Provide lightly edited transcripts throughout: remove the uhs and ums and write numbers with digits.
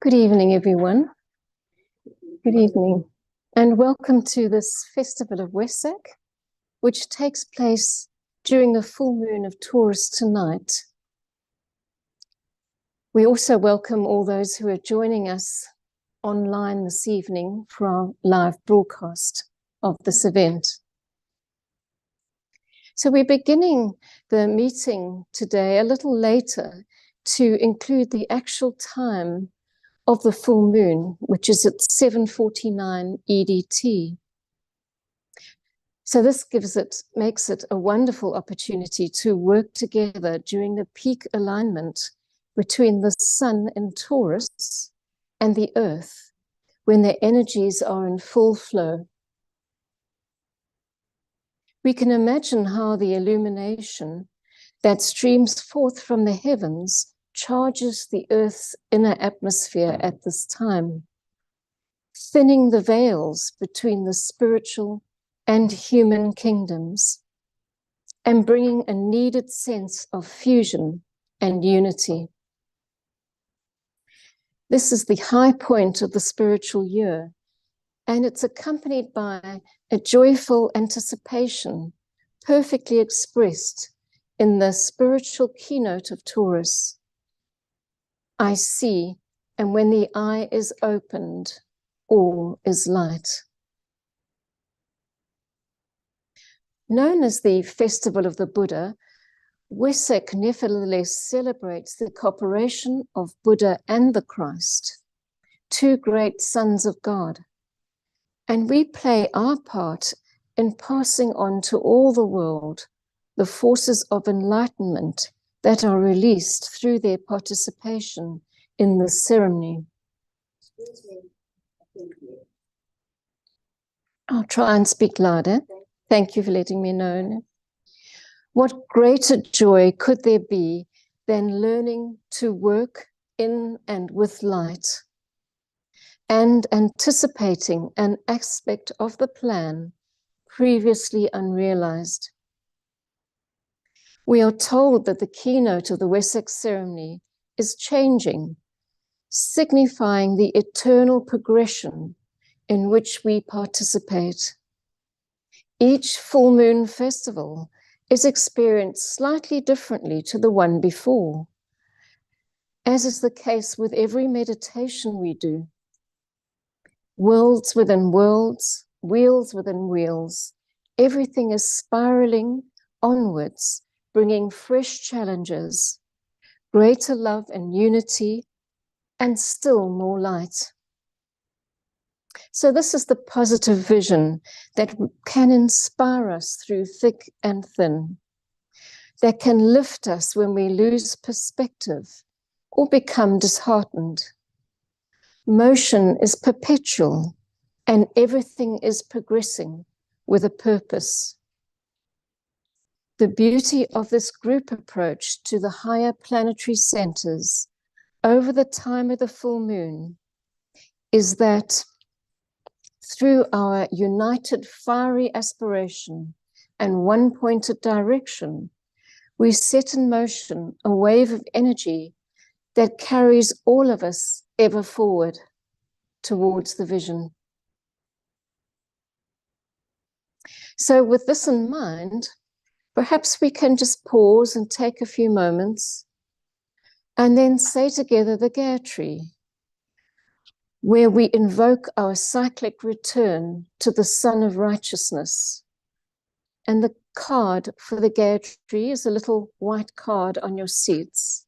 Good evening, everyone. Good evening, and welcome to this festival of Wesak, which takes place during the full moon of Taurus tonight. We also welcome all those who are joining us online this evening for our live broadcast of this event. So we're beginning the meeting today a little later to include the actual time of the full moon, which is at 7:49 EDT. So this makes it a wonderful opportunity to work together during the peak alignment between the sun in Taurus and the earth, when their energies are in full flow. We can imagine how the illumination that streams forth from the heavens charges the earth's inner atmosphere at this time, thinning the veils between the spiritual and human kingdoms, and bringing a needed sense of fusion and unity. This is the high point of the spiritual year, and it's accompanied by a joyful anticipation, perfectly expressed in the spiritual keynote of Taurus. I see, and when the eye is opened, all is light. Known as the Festival of the Buddha, Wesak nevertheless celebrates the cooperation of Buddha and the Christ, two great sons of God. And we play our part in passing on to all the world the forces of enlightenment that are released through their participation in this ceremony. I'll try and speak louder. Thank you for letting me know. What greater joy could there be than learning to work in and with light and anticipating an aspect of the plan previously unrealized? We are told that the keynote of the Wesak ceremony is changing, signifying the eternal progression in which we participate. Each full moon festival is experienced slightly differently to the one before, as is the case with every meditation we do. Worlds within worlds, wheels within wheels, everything is spiraling onwards, bringing fresh challenges, greater love and unity, and still more light. So this is the positive vision that can inspire us through thick and thin, that can lift us when we lose perspective or become disheartened. Motion is perpetual and everything is progressing with a purpose. The beauty of this group approach to the higher planetary centers over the time of the full moon is that through our united fiery aspiration and one-pointed direction, we set in motion a wave of energy that carries all of us ever forward towards the vision. So with this in mind, perhaps we can just pause and take a few moments and then say together the Gayatri, where we invoke our cyclic return to the Sun of Righteousness. And the card for the Gayatri is a little white card on your seats.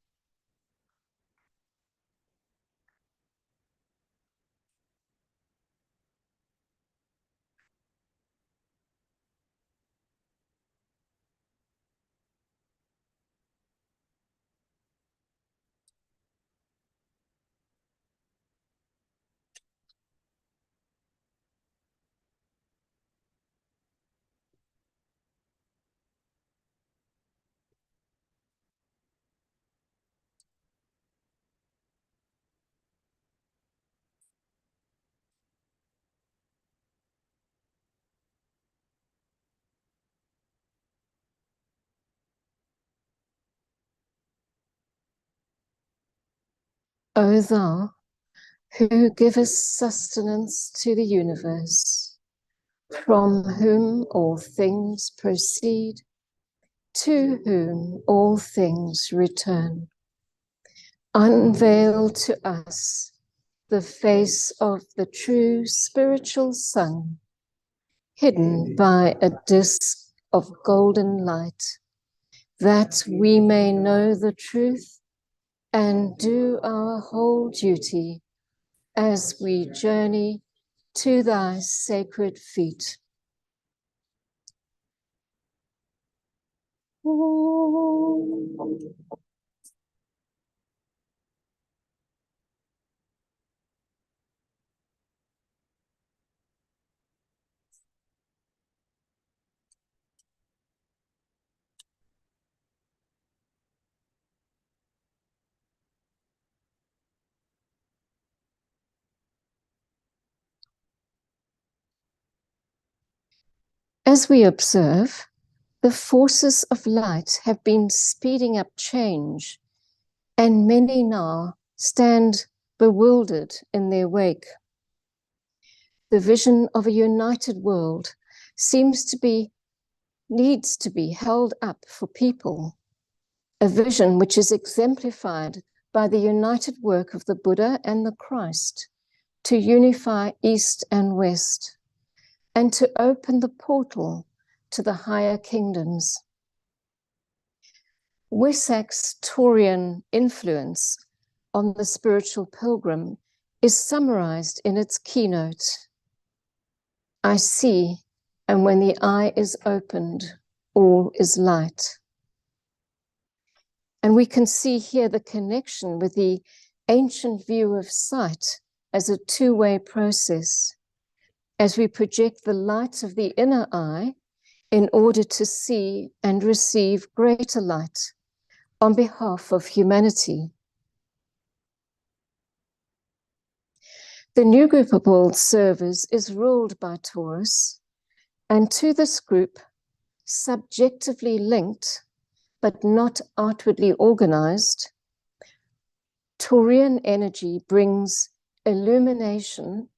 O thou, who givest sustenance to the universe, from whom all things proceed, to whom all things return. Unveil to us the face of the true spiritual sun, hidden by a disk of golden light, that we may know the truth and do our whole duty as we journey to thy sacred feet. As we observe, the forces of light have been speeding up change, and many now stand bewildered in their wake. The vision of a united world needs to be held up for people, a vision which is exemplified by the united work of the Buddha and the Christ to unify East and West, and to open the portal to the higher kingdoms. Wesak's Taurian influence on the spiritual pilgrim is summarized in its keynote. I see, and when the eye is opened, all is light. And we can see here the connection with the ancient view of sight as a two-way process, as we project the light of the inner eye in order to see and receive greater light on behalf of humanity. The new group of world servers is ruled by Taurus, and to this group, subjectively linked but not outwardly organized, Taurian energy brings illumination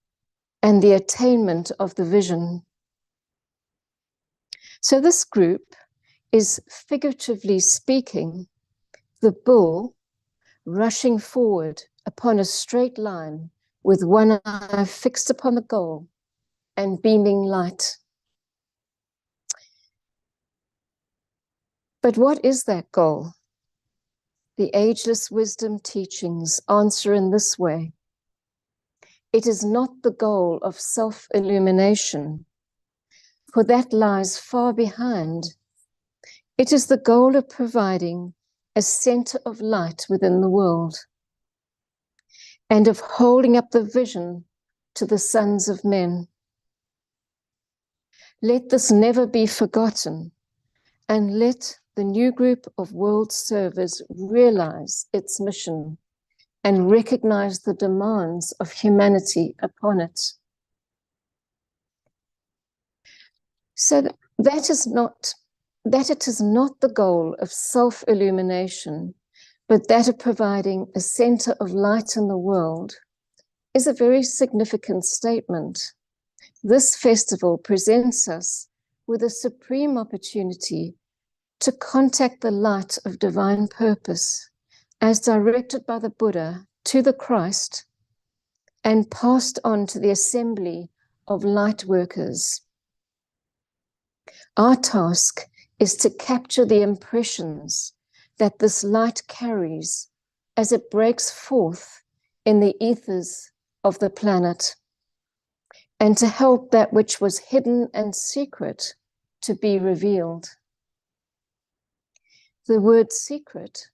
and the attainment of the vision. So this group is, figuratively speaking, the bull rushing forward upon a straight line with one eye fixed upon the goal and beaming light. But what is that goal? The ageless wisdom teachings answer in this way. It is not the goal of self-illumination, for that lies far behind. It is the goal of providing a center of light within the world, and of holding up the vision to the sons of men. Let this never be forgotten, and let the new group of world servers realize its mission and recognize the demands of humanity upon it. So that it is not the goal of self-illumination, but that of providing a center of light in the world, is a very significant statement. This festival presents us with a supreme opportunity to contact the light of divine purpose as directed by the Buddha to the Christ and passed on to the assembly of light workers. Our task is to capture the impressions that this light carries as it breaks forth in the ethers of the planet, and to help that which was hidden and secret to be revealed. The word secret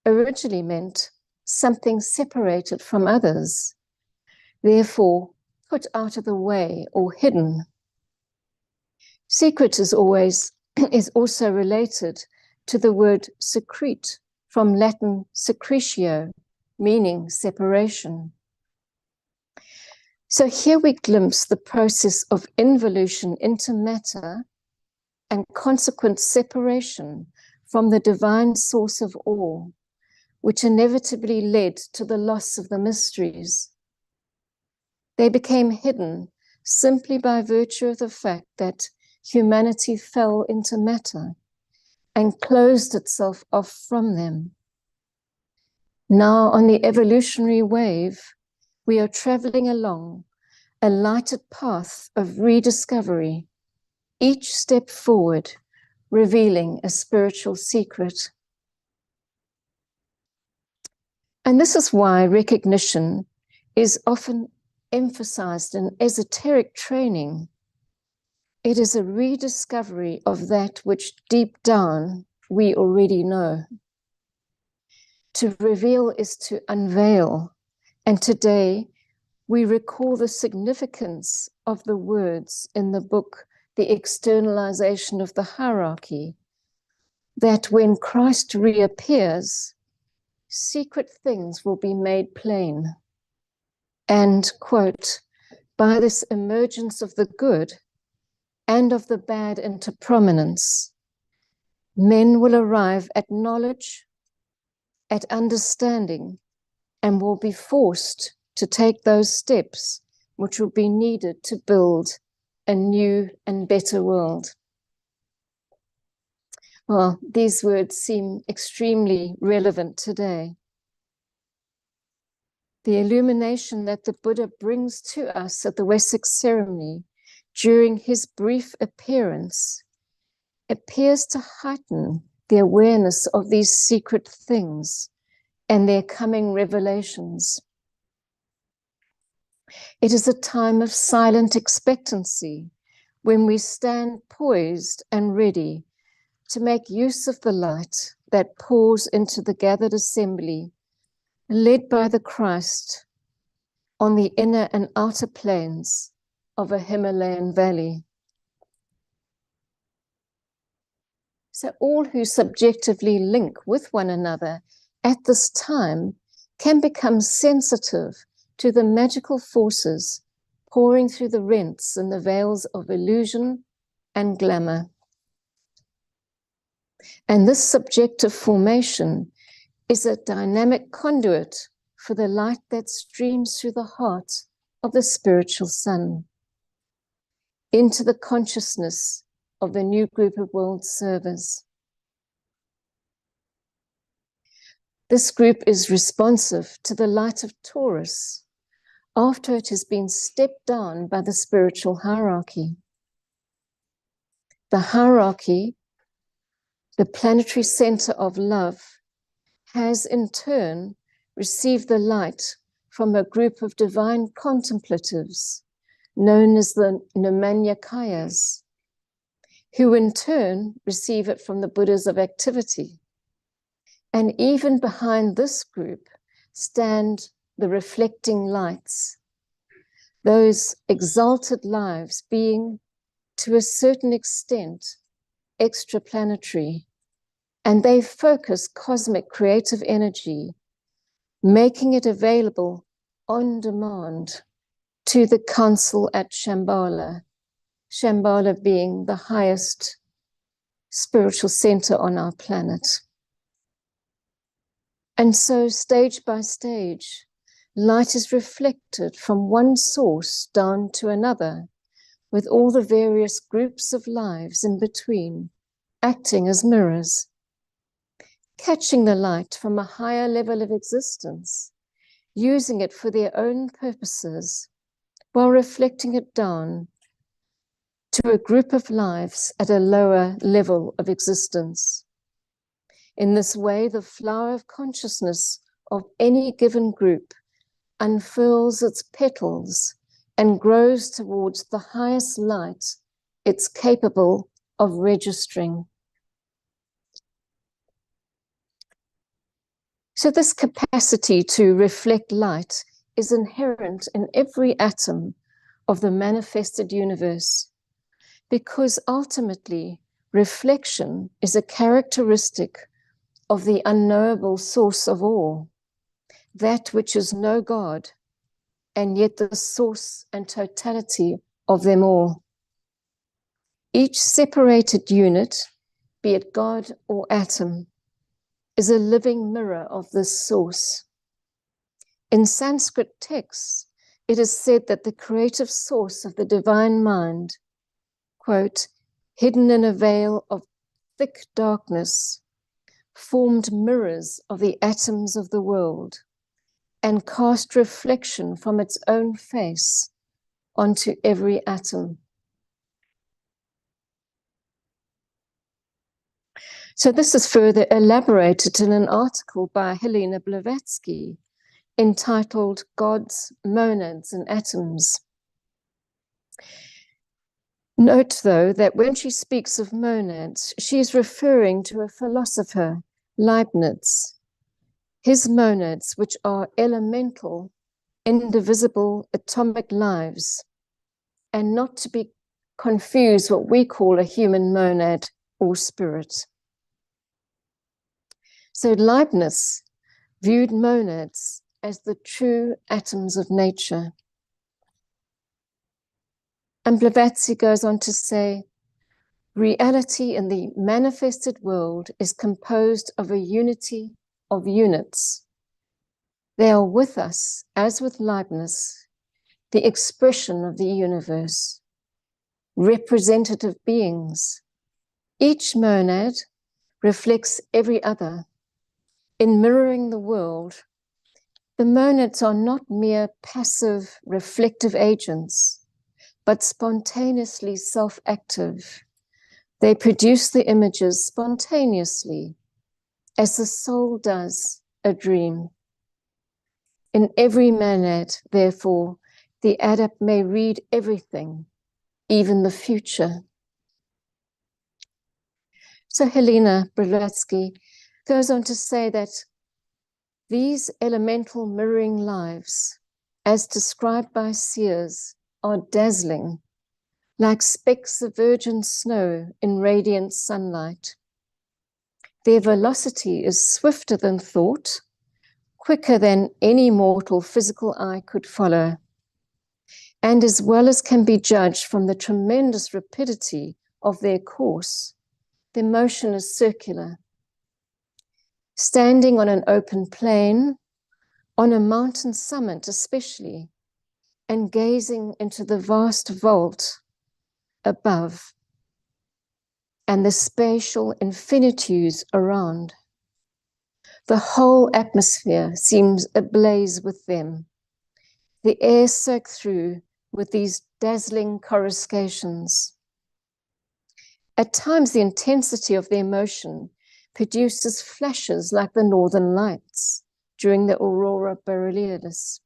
originally meant something separated from others, therefore put out of the way or hidden. Secret is also related to the word secrete, from Latin secretio, meaning separation. So here we glimpse the process of involution into matter and consequent separation from the divine source of all, which inevitably led to the loss of the mysteries. They became hidden simply by virtue of the fact that humanity fell into matter and closed itself off from them. Now, on the evolutionary wave, we are traveling along a lighted path of rediscovery, each step forward revealing a spiritual secret. And this is why recognition is often emphasized in esoteric training. It is a rediscovery of that which deep down we already know. To reveal is to unveil, and today we recall the significance of the words in the book, The Externalization of the Hierarchy, that when Christ reappears, secret things will be made plain. And, quote, by this emergence of the good and of the bad into prominence, men will arrive at knowledge, at understanding, and will be forced to take those steps which will be needed to build a new and better world. Well, these words seem extremely relevant today. The illumination that the Buddha brings to us at the Wesak ceremony during his brief appearance appears to heighten the awareness of these secret things and their coming revelations. It is a time of silent expectancy when we stand poised and ready to make use of the light that pours into the gathered assembly, led by the Christ on the inner and outer plains of a Himalayan valley. So all who subjectively link with one another at this time can become sensitive to the magical forces pouring through the rents and the veils of illusion and glamour. And this subjective formation is a dynamic conduit for the light that streams through the heart of the spiritual sun into the consciousness of the new group of world servers. This group is responsive to the light of Taurus after it has been stepped down by the spiritual hierarchy. The hierarchy, the planetary center of love, has in turn received the light from a group of divine contemplatives known as the Nirmanyakayas, who in turn receive it from the Buddhas of activity. And even behind this group stand the reflecting lights, those exalted lives being, to a certain extent, extraplanetary, and they focus cosmic creative energy, making it available on demand to the council at Shambhala, Shambhala being the highest spiritual center on our planet. And so stage by stage, light is reflected from one source down to another, with all the various groups of lives in between, acting as mirrors, catching the light from a higher level of existence, using it for their own purposes, while reflecting it down to a group of lives at a lower level of existence. In this way, the flower of consciousness of any given group unfurls its petals and grows towards the highest light it's capable of registering. So this capacity to reflect light is inherent in every atom of the manifested universe, because ultimately reflection is a characteristic of the unknowable source of all, that which is no God, and yet the source and totality of them all. Each separated unit, be it God or atom, is a living mirror of this source. In Sanskrit texts, it is said that the creative source of the divine mind, quote, hidden in a veil of thick darkness, formed mirrors of the atoms of the world and cast reflection from its own face onto every atom. So this is further elaborated in an article by Helena Blavatsky entitled God's Monads and Atoms. Note, though, that when she speaks of monads, she is referring to a philosopher, Leibniz. His monads, which are elemental, indivisible atomic lives, and not to be confused what we call a human monad or spirit. So Leibniz viewed monads as the true atoms of nature. And Blavatsky goes on to say, reality in the manifested world is composed of a unity of units. They are with us, as with Leibniz, the expression of the universe, representative beings. Each monad reflects every other. In mirroring the world, the monads are not mere passive, reflective agents, but spontaneously self-active. They produce the images spontaneously, as the soul does a dream. In every monad, therefore, the adept may read everything, even the future. So Helena Blavatsky goes on to say that these elemental mirroring lives, as described by seers, are dazzling, like specks of virgin snow in radiant sunlight. Their velocity is swifter than thought, quicker than any mortal physical eye could follow, and as well as can be judged from the tremendous rapidity of their course, their motion is circular. Standing on an open plain, on a mountain summit especially, and gazing into the vast vault above and the spatial infinitudes around, the whole atmosphere seems ablaze with them, the air soaked through with these dazzling coruscations. At times, the intensity of their motion produces flashes like the northern lights during the aurora borealis.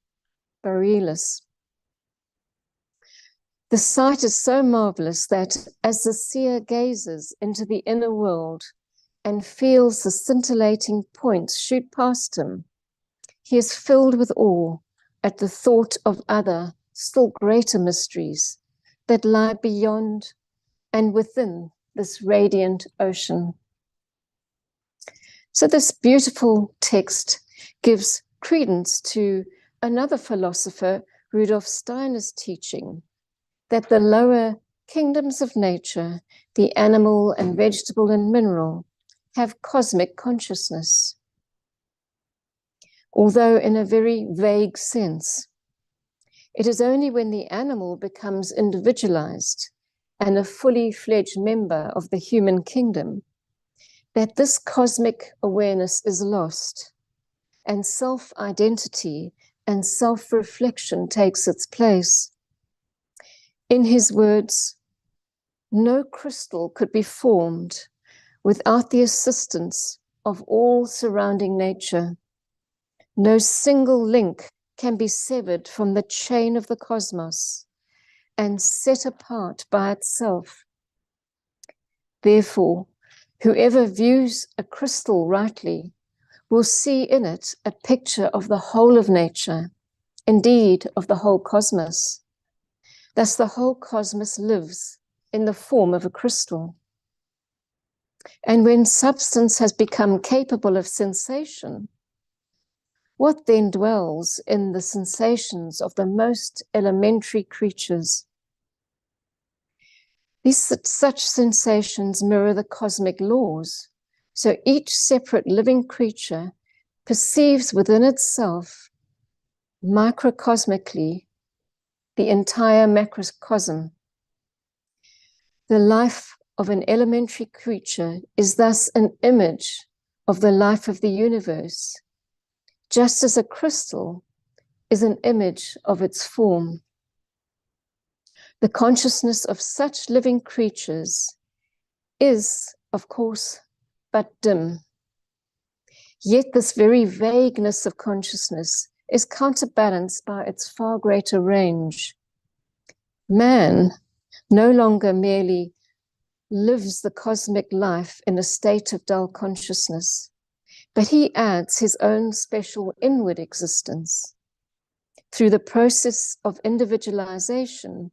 The sight is so marvelous that as the seer gazes into the inner world and feels the scintillating points shoot past him, he is filled with awe at the thought of other, still greater mysteries that lie beyond and within this radiant ocean. So this beautiful text gives credence to another philosopher, Rudolf Steiner's teaching that the lower kingdoms of nature, the animal and vegetable and mineral, have cosmic consciousness, although in a very vague sense. It is only when the animal becomes individualized and a fully fledged member of the human kingdom that this cosmic awareness is lost and self-identity and self-reflection takes its place. In his words, no crystal could be formed without the assistance of all surrounding nature. No single link can be severed from the chain of the cosmos and set apart by itself. Therefore, whoever views a crystal rightly will see in it a picture of the whole of nature, indeed of the whole cosmos. Thus, the whole cosmos lives in the form of a crystal. And when substance has become capable of sensation, what then dwells in the sensations of the most elementary creatures? Such sensations mirror the cosmic laws. So each separate living creature perceives within itself, microcosmically, the entire macrocosm. The life of an elementary creature is thus an image of the life of the universe, just as a crystal is an image of its form. The consciousness of such living creatures is, of course, but dim. Yet this very vagueness of consciousness is counterbalanced by its far greater range. Man no longer merely lives the cosmic life in a state of dull consciousness, but he adds his own special inward existence. Through the process of individualization,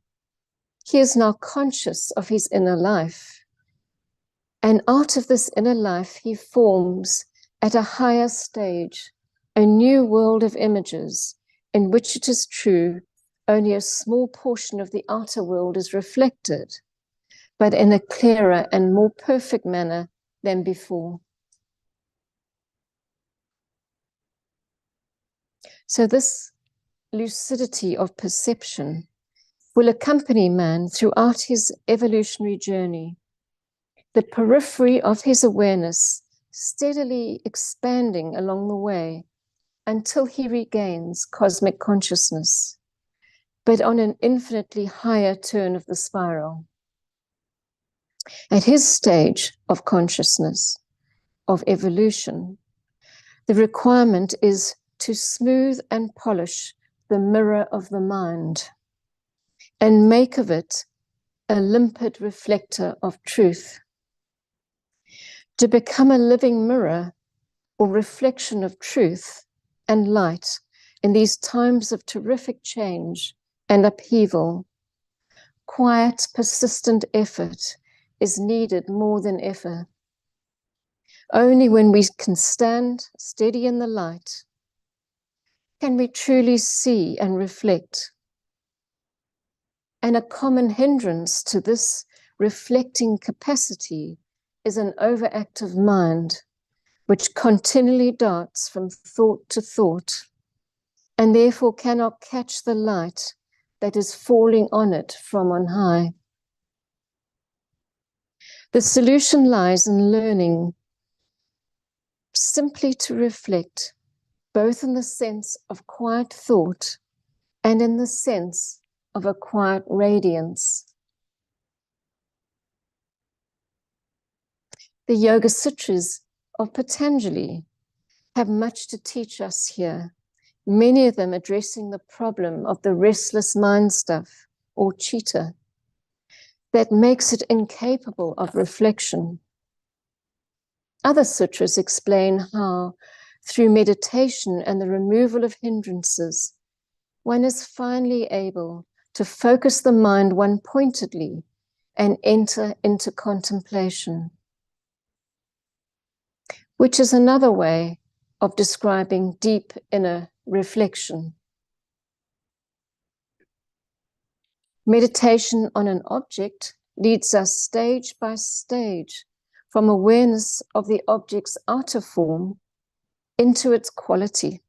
he is now conscious of his inner life. And out of this inner life, he forms at a higher stage a new world of images in which it is true only a small portion of the outer world is reflected, but in a clearer and more perfect manner than before. So this lucidity of perception will accompany man throughout his evolutionary journey, the periphery of his awareness steadily expanding along the way until he regains cosmic consciousness, but on an infinitely higher turn of the spiral. At his stage of consciousness, of evolution, the requirement is to smooth and polish the mirror of the mind and make of it a limpid reflector of truth. To become a living mirror or reflection of truth and light in these times of terrific change and upheaval, quiet, persistent effort is needed more than ever. Only when we can stand steady in the light can we truly see and reflect. And a common hindrance to this reflecting capacity is an overactive mind, which continually darts from thought to thought, and therefore cannot catch the light that is falling on it from on high. The solution lies in learning simply to reflect, both in the sense of quiet thought and in the sense of a quiet radiance. The Yoga Sutras of Patanjali have much to teach us here, many of them addressing the problem of the restless mind stuff, or chitta, that makes it incapable of reflection. Other sutras explain how, through meditation and the removal of hindrances, one is finally able to focus the mind one-pointedly and enter into contemplation, which is another way of describing deep inner reflection. Meditation on an object leads us stage by stage from awareness of the object's outer form into its quality,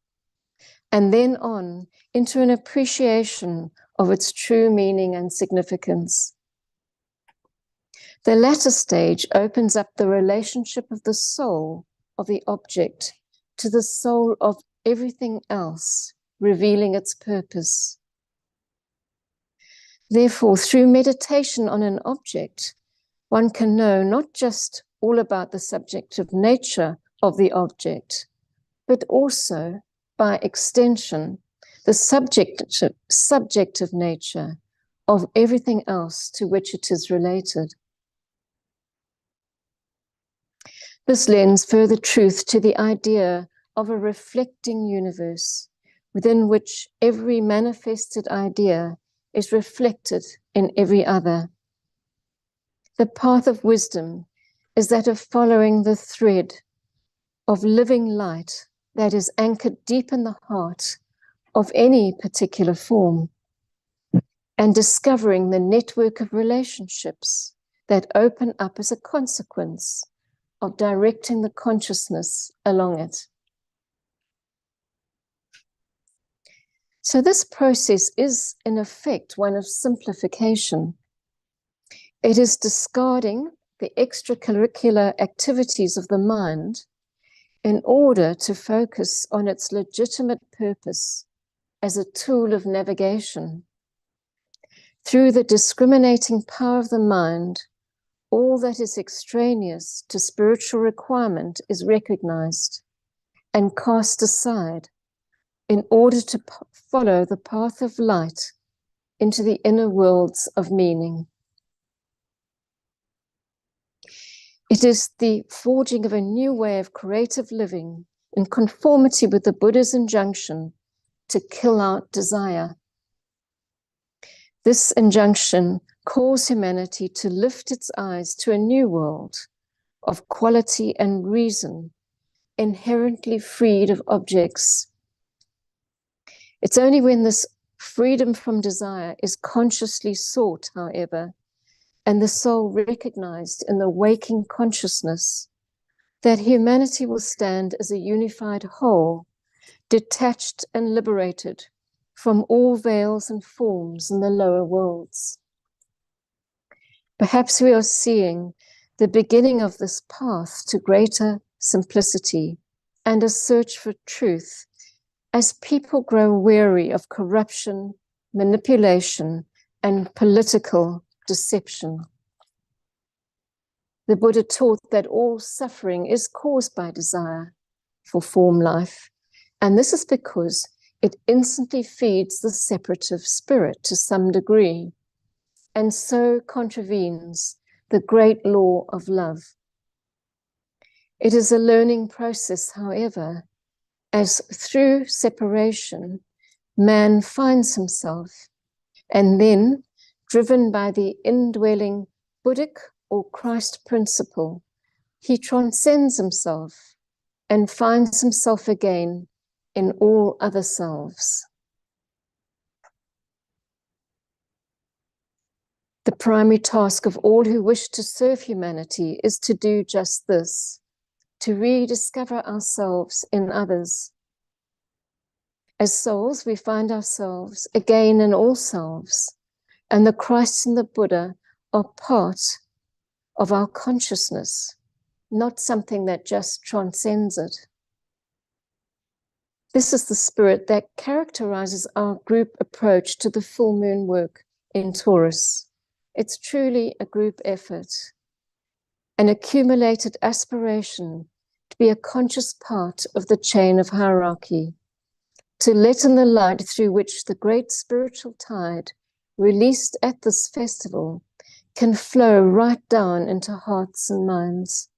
and then on into an appreciation of its true meaning and significance. The latter stage opens up the relationship of the soul of the object to the soul of everything else, revealing its purpose. Therefore, through meditation on an object, one can know not just all about the subjective nature of the object, but also, by extension, the subjective nature of everything else to which it is related. This lends further truth to the idea of a reflecting universe within which every manifested idea is reflected in every other. The path of wisdom is that of following the thread of living light that is anchored deep in the heart of any particular form, and discovering the network of relationships that open up as a consequence of directing the consciousness along it. So this process is, in effect, one of simplification. It is discarding the extracurricular activities of the mind in order to focus on its legitimate purpose as a tool of navigation. Through the discriminating power of the mind, all that is extraneous to spiritual requirement is recognized and cast aside in order to follow the path of light into the inner worlds of meaning. It is the forging of a new way of creative living in conformity with the Buddha's injunction to kill out desire. This injunction calls humanity to lift its eyes to a new world of quality and reason, inherently freed of objects. It's only when this freedom from desire is consciously sought, however, and the soul recognized in the waking consciousness, that humanity will stand as a unified whole, detached and liberated from all veils and forms in the lower worlds. Perhaps we are seeing the beginning of this path to greater simplicity and a search for truth as people grow weary of corruption, manipulation, and political deception. The Buddha taught that all suffering is caused by desire for form life, and this is because it instantly feeds the separative spirit to some degree, and so contravenes the great law of love. It is a learning process, however, as through separation, man finds himself, and then, driven by the indwelling Buddhic or Christ principle, he transcends himself and finds himself again in all other selves. The primary task of all who wish to serve humanity is to do just this, to rediscover ourselves in others. As souls, we find ourselves again in all selves, and the Christ and the Buddha are part of our consciousness, not something that just transcends it. This is the spirit that characterizes our group approach to the full moon work in Taurus. It's truly a group effort, an accumulated aspiration to be a conscious part of the chain of hierarchy, to let in the light through which the great spiritual tide released at this festival can flow right down into hearts and minds.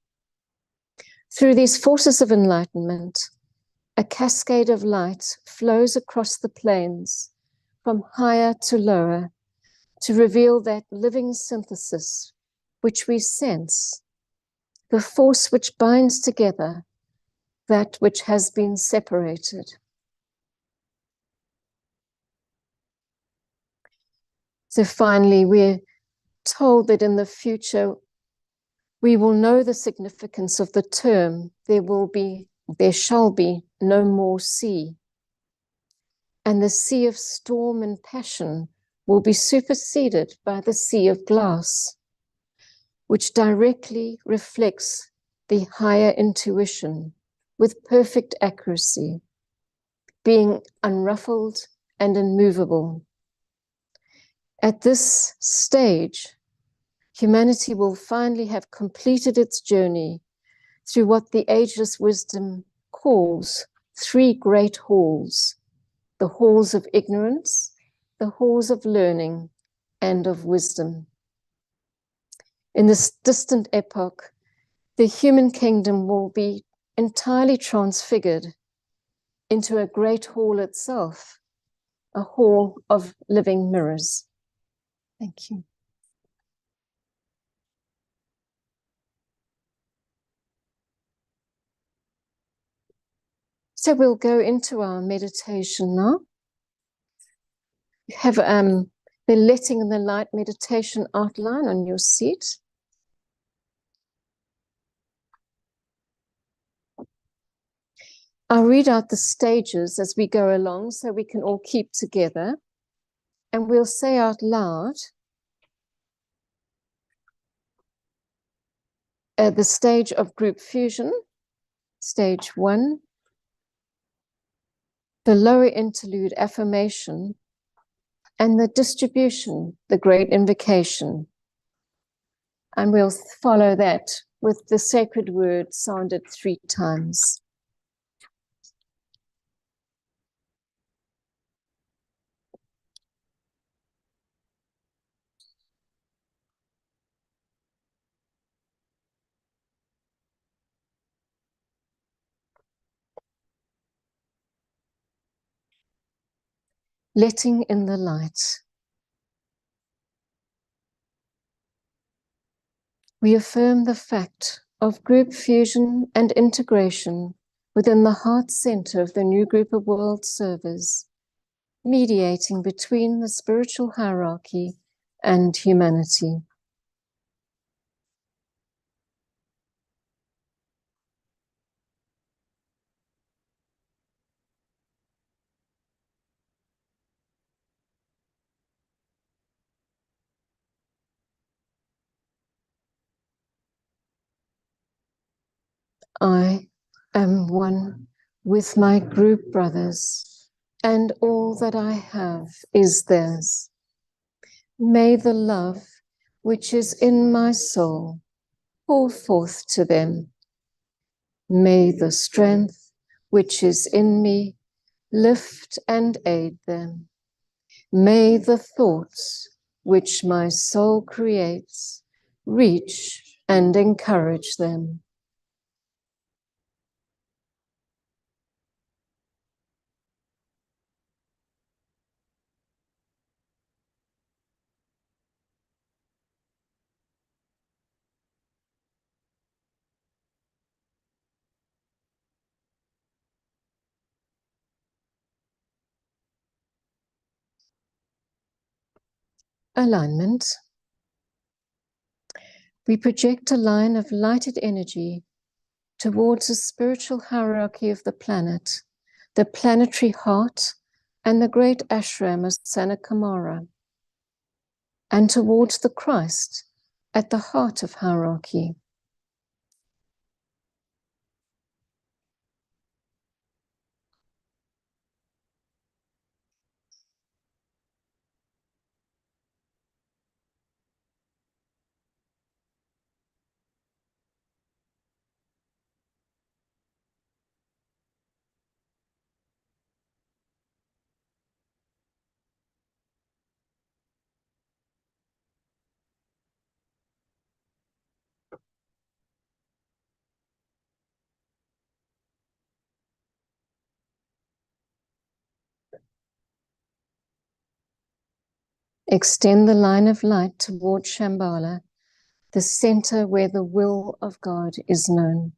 Through these forces of enlightenment, a cascade of light flows across the plains from higher to lower to reveal that living synthesis which we sense, the force which binds together that which has been separated. So finally, we're told that in the future, we will know the significance of the term, there shall be no more sea. And the sea of storm and passion will be superseded by the sea of glass, which directly reflects the higher intuition with perfect accuracy, being unruffled and immovable. At this stage, humanity will finally have completed its journey through what the ageless wisdom calls three great halls: the halls of ignorance, the halls of learning, and of wisdom. In this distant epoch, the human kingdom will be entirely transfigured into a great hall itself, a hall of living mirrors. Thank you. So we'll go into our meditation now. You have the letting in the light meditation outline on your seat. I'll read out the stages as we go along so we can all keep together, and we'll say out loud the stage of group fusion, stage 1, the lower interlude affirmation, and the distribution, the great invocation. And we'll follow that with the sacred word sounded 3 times. Letting in the light. We affirm the fact of group fusion and integration within the heart center of the new group of world servers, mediating between the spiritual hierarchy and humanity. I am one with my group brothers, and all that I have is theirs. May the love which is in my soul pour forth to them. May the strength which is in me lift and aid them. May the thoughts which my soul creates reach and encourage them. Alignment. We project a line of lighted energy towards the spiritual hierarchy of the planet, the planetary heart, and the great ashram of Sanakamara, and towards the Christ at the heart of hierarchy. Extend the line of light toward Shambhala, the center where the will of God is known.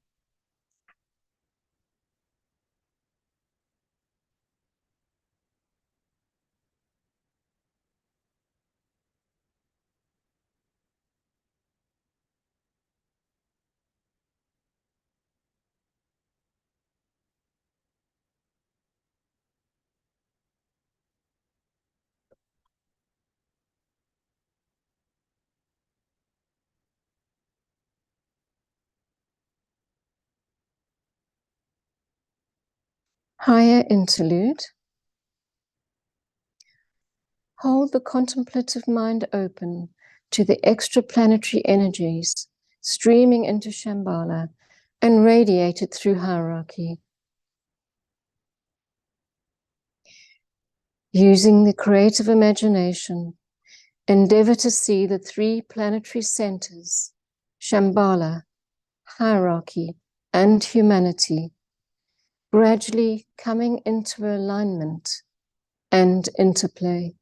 Higher interlude. Hold the contemplative mind open to the extraplanetary energies streaming into Shambhala and radiated through hierarchy. Using the creative imagination, endeavor to see the 3 planetary centers, Shambhala, hierarchy, and humanity, gradually coming into alignment and interplay.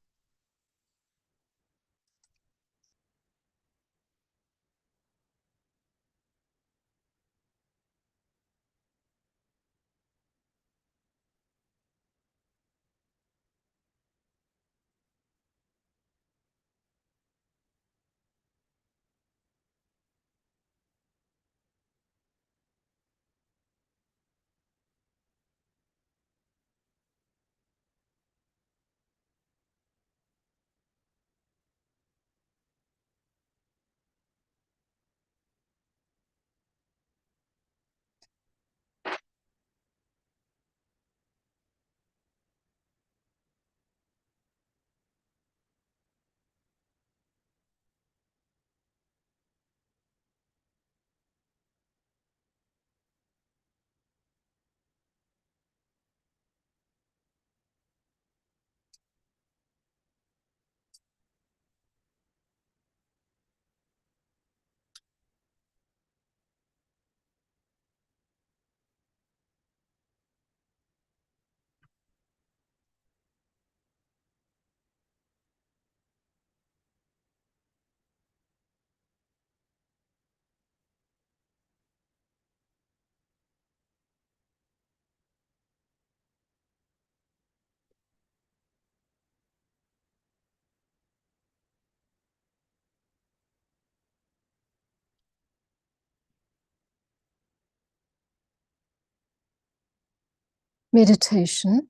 meditation.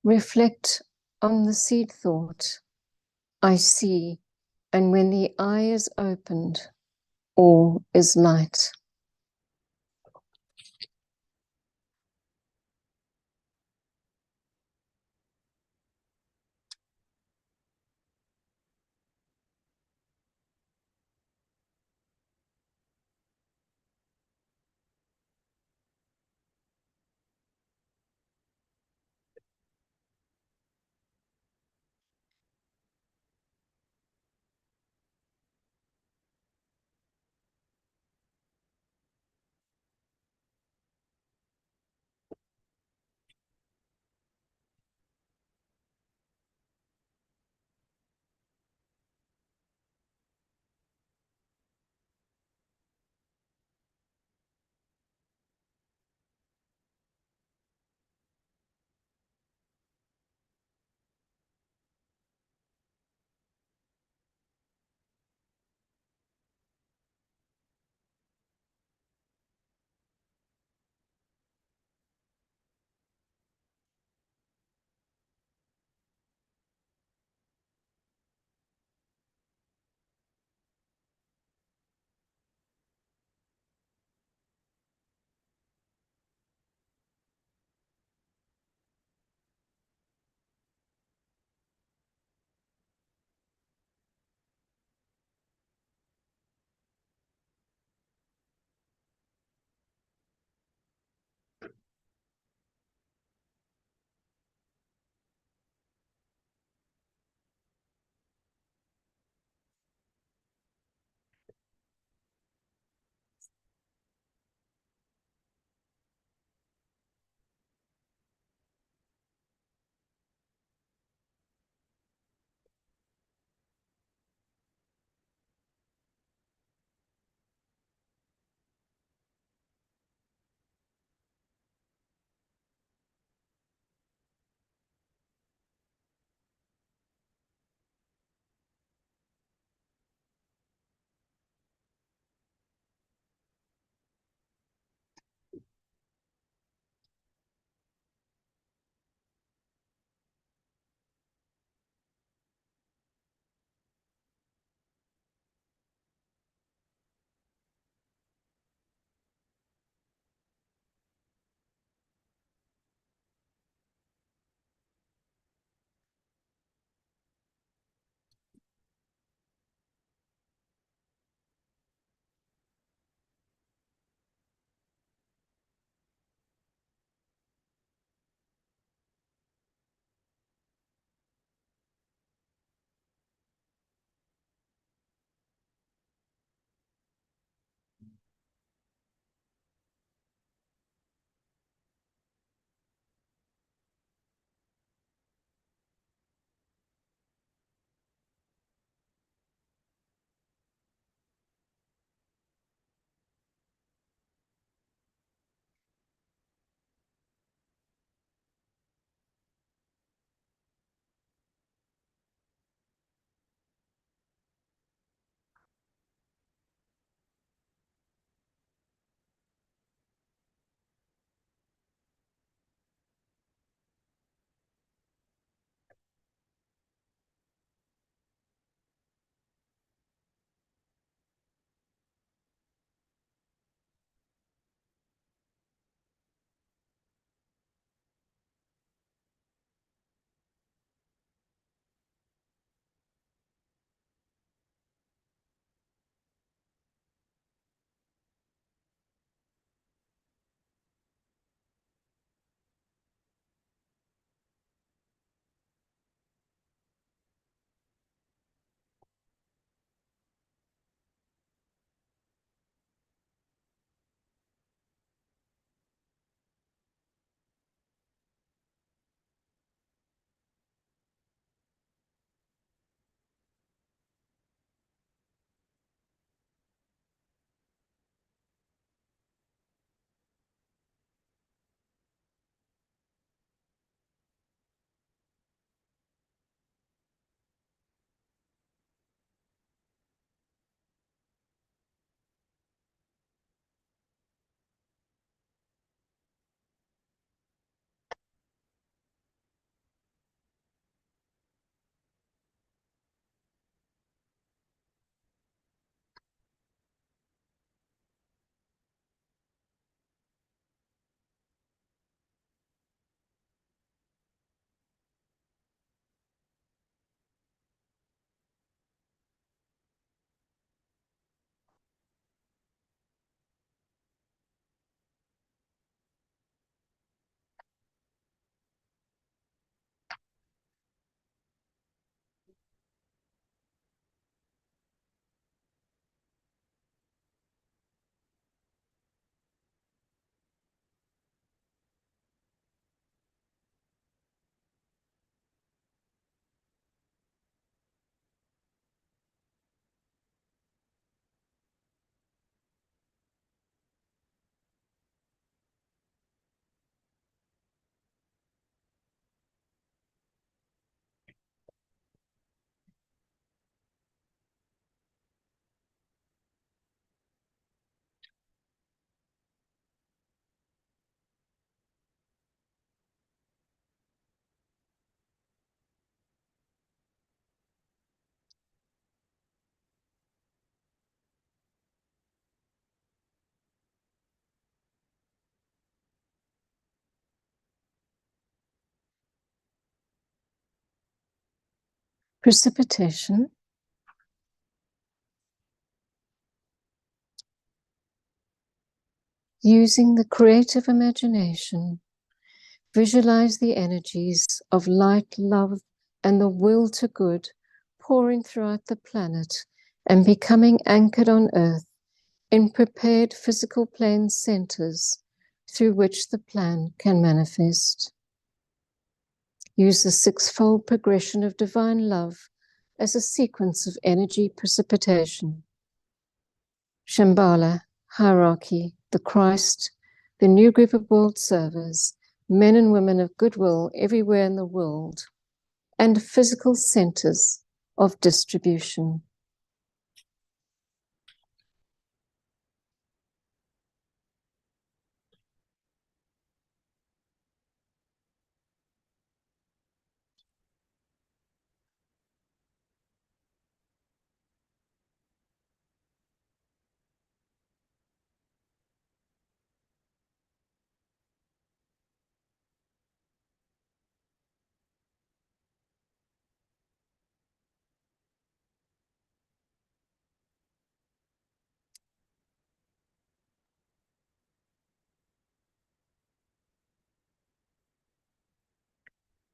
Reflect on the seed thought, I see, and when the eye is opened, all is light. Precipitation. Using the creative imagination, visualize the energies of light, love, and the will to good pouring throughout the planet and becoming anchored on Earth in prepared physical plane centers through which the plan can manifest. Use the sixfold progression of divine love as a sequence of energy precipitation. Shambhala, hierarchy, the Christ, the new group of world servers, men and women of goodwill everywhere in the world, and physical centers of distribution.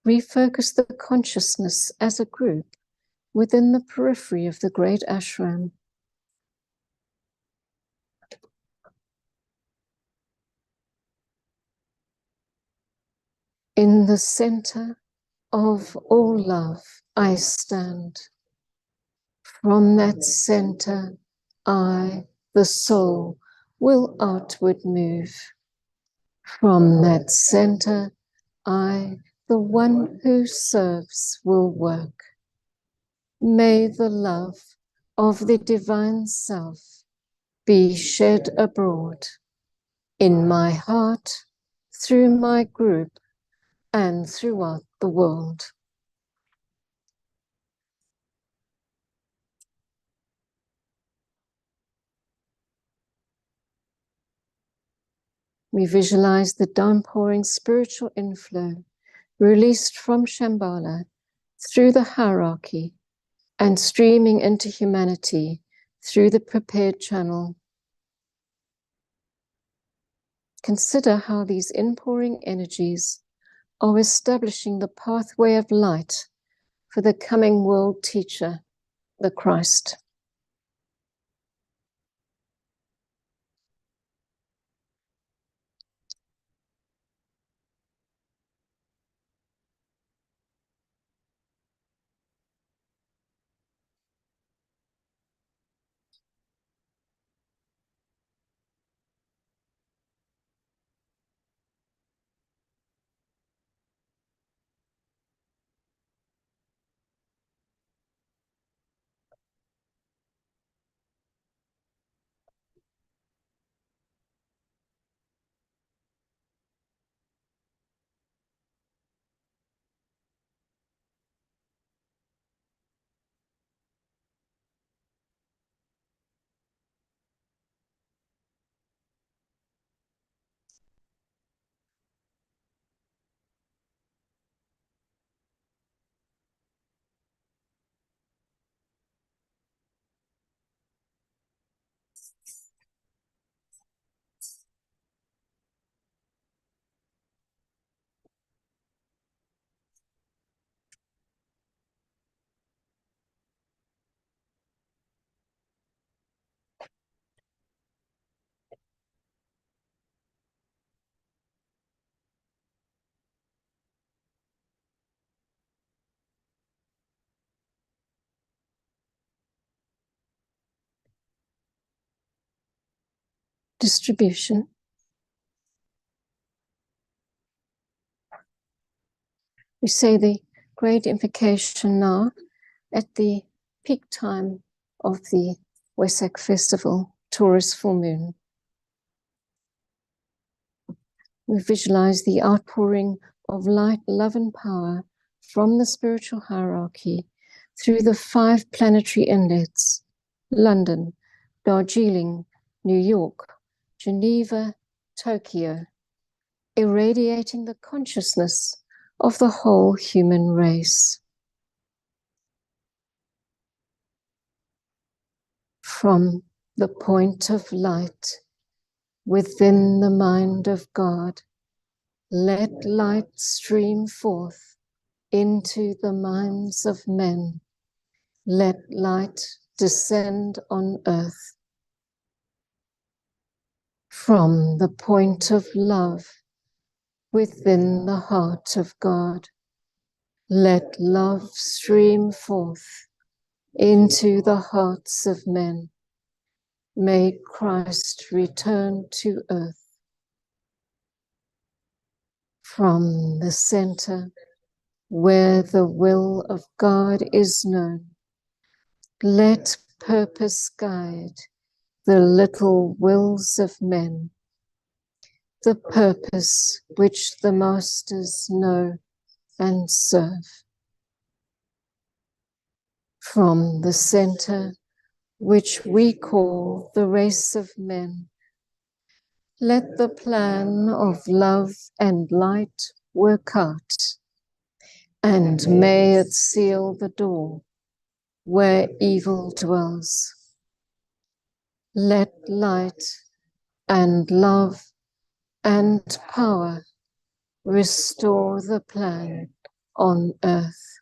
Refocus the consciousness as a group within the periphery of the great ashram. In the center of all love, I stand. From that center, I, the soul, will outward move. From that center, I, the one who serves, will work. May the love of the divine self be shed abroad in my heart, through my group, and throughout the world. We visualize the downpouring spiritual inflow released from Shambhala through the hierarchy and streaming into humanity through the prepared channel. Consider how these inpouring energies are establishing the pathway of light for the coming world teacher, the Christ. Distribution. We say the great invocation now at the peak time of the Wesak festival, Taurus full moon. We visualize the outpouring of light, love, and power from the spiritual hierarchy through the 5 planetary inlets: London, Darjeeling, New York, Geneva, Tokyo, irradiating the consciousness of the whole human race. From the point of light within the mind of God, let light stream forth into the minds of men. Let light descend on earth. From the point of love within the heart of God, let love stream forth into the hearts of men. May Christ return to earth. From the center where the will of God is known, let purpose guide the little wills of men, the purpose which the masters know and serve. From the center which we call the race of men, let the plan of love and light work out, and may it seal the door where evil dwells. Let light and love and power restore the plan on earth.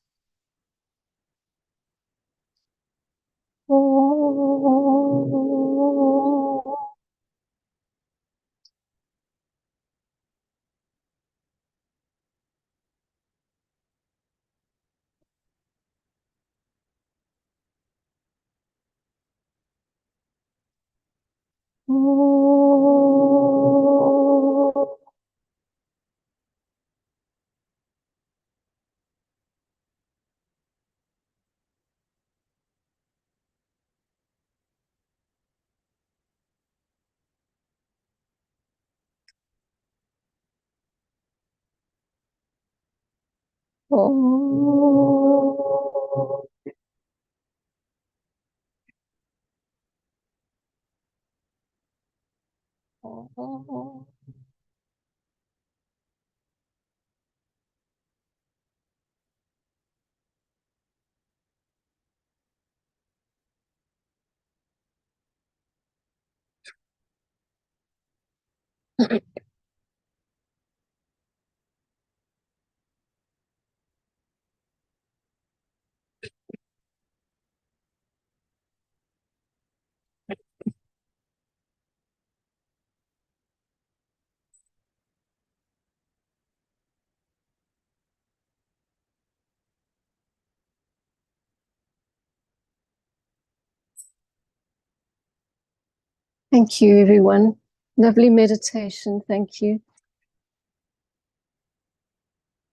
Thank you, everyone. Lovely meditation. Thank you.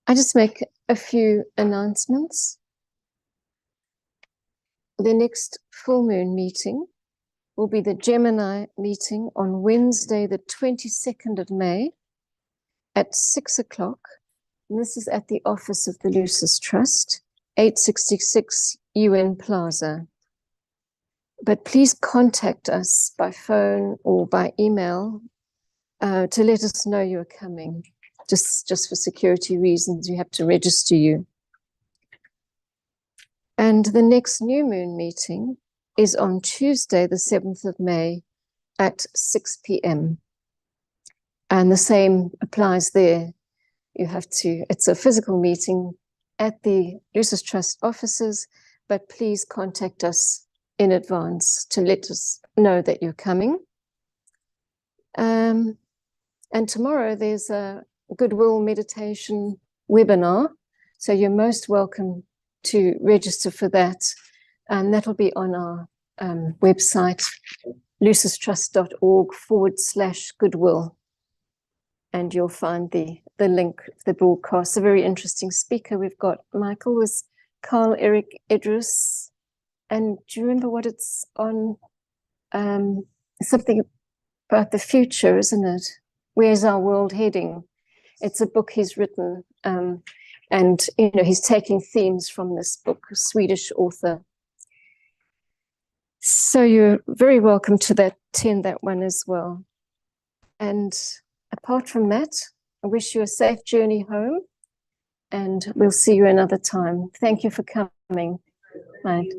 I just make a few announcements. The next full moon meeting will be the Gemini meeting on Wednesday, the 22nd of May at 6 o'clock. And this is at the office of the Lucis Trust, 866 UN Plaza. But please contact us by phone or by email to let us know you're coming. Just for security reasons, we have to register you. And the next new moon meeting is on Tuesday, the 7th of May at 6 p.m. And the same applies there. It's a physical meeting at the Lucis Trust offices, but please contact us in advance to let us know that you're coming. And tomorrow there's a Goodwill meditation webinar, so you're most welcome to register for that, and that'll be on our website, lucistrust.org/goodwill, and you'll find the link of the broadcast. A very interesting speaker we've got. Michael was Carl Eric Idris, and do you remember what it's on? Something about the future, isn't it? Where's our world heading? It's a book he's written, and he's taking themes from this book, a Swedish author. So you're very welcome to attend that one as well. And apart from that, I wish you a safe journey home, and we'll see you another time. Thank you for coming. Right.